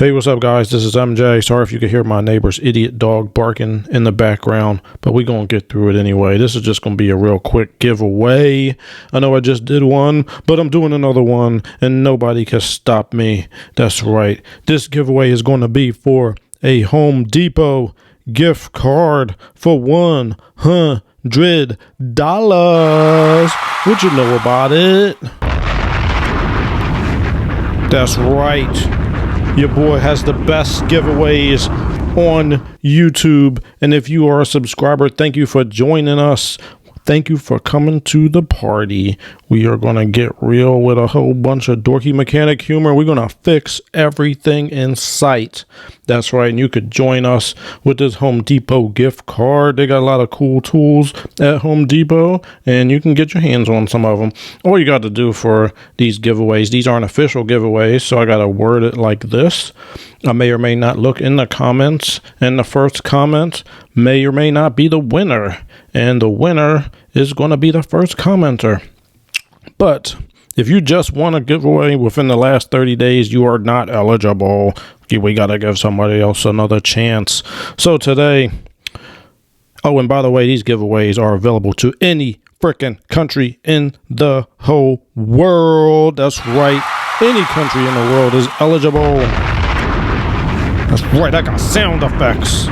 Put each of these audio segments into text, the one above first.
Hey, what's up, guys? This is MJ. Sorry if you could hear my neighbor's idiot dog barking in the background, but we're going to get through it anyway. This is just going to be a real quick giveaway. I know I just did one, but I'm doing another one, and nobody can stop me. That's right. This giveaway is going to be for a Home Depot gift card for $100. What you know about it? That's right. Your boy has the best giveaways on YouTube. And if you are a subscriber, thank you for joining us. Thank you for coming to the party. We are going to get real with a whole bunch of dorky mechanic humor. We're going to fix everything in sight. That's right. And you could join us with this Home Depot gift card. They got a lot of cool tools at Home Depot, and you can get your hands on some of them. All you got to do for these giveaways, these aren't official giveaways, so I got to word it like this. I may or may not look in the comments, and the first comment may or may not be the winner, and the winner is going to be the first commenter. But if you just won a giveaway within the last 30 days, you are not eligible. We got to give somebody else another chance. So today, oh, and by the way, these giveaways are available to any freaking country in the whole world. That's right. Any country in the world is eligible. That's right. I got sound effects.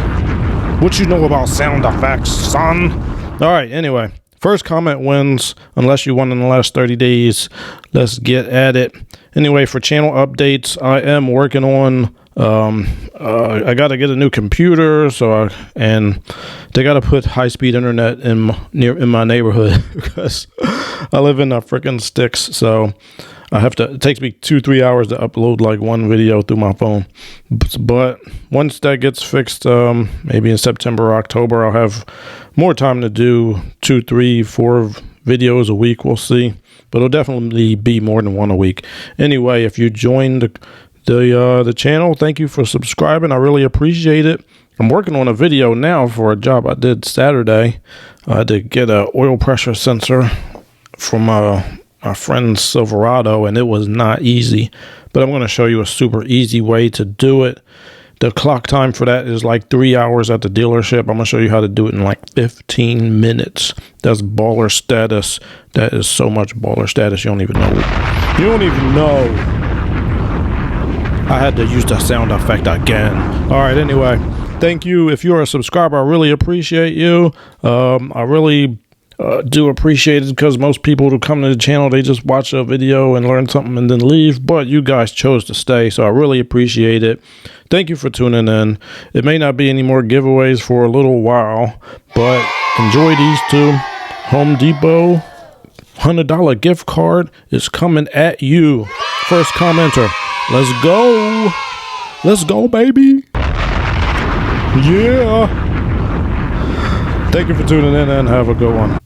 What you know about sound effects, son? All right. Anyway, first comment wins unless you won in the last 30 days. Let's get at it. Anyway, for channel updates, I am working on I got to get a new computer, and they got to put high-speed internet in my neighborhood because I live in the freaking sticks. So I have to. It takes me 2-3 hours to upload like one video through my phone. But once that gets fixed, maybe in September or October, I'll have more time to do 2, 3, 4 videos a week. We'll see, but it'll definitely be more than one a week. Anyway, if you joined the channel, thank you for subscribing. I really appreciate it. I'm working on a video now for a job I did Saturday. I had to get a oil pressure sensor from my friend's Silverado, and it was not easy, but I'm going to show you a super easy way to do it. The clock time for that is like 3 hours at the dealership. I'm going to show you how to do it in like 15 minutes. That's baller status. That is so much baller status. You don't even know. You don't even know. I had to use the sound effect again. All right, anyway, thank you. If you're a subscriber, I really appreciate you. I really do appreciate it because most people who come to the channel, they just watch a video and learn something and then leave. But you guys chose to stay, so I really appreciate it. Thank you for tuning in. It may not be any more giveaways for a little while, but enjoy these two. Home Depot $100 gift card is coming at you. First commenter. Let's go. Let's go, baby. Yeah. Thank you for tuning in and have a good one.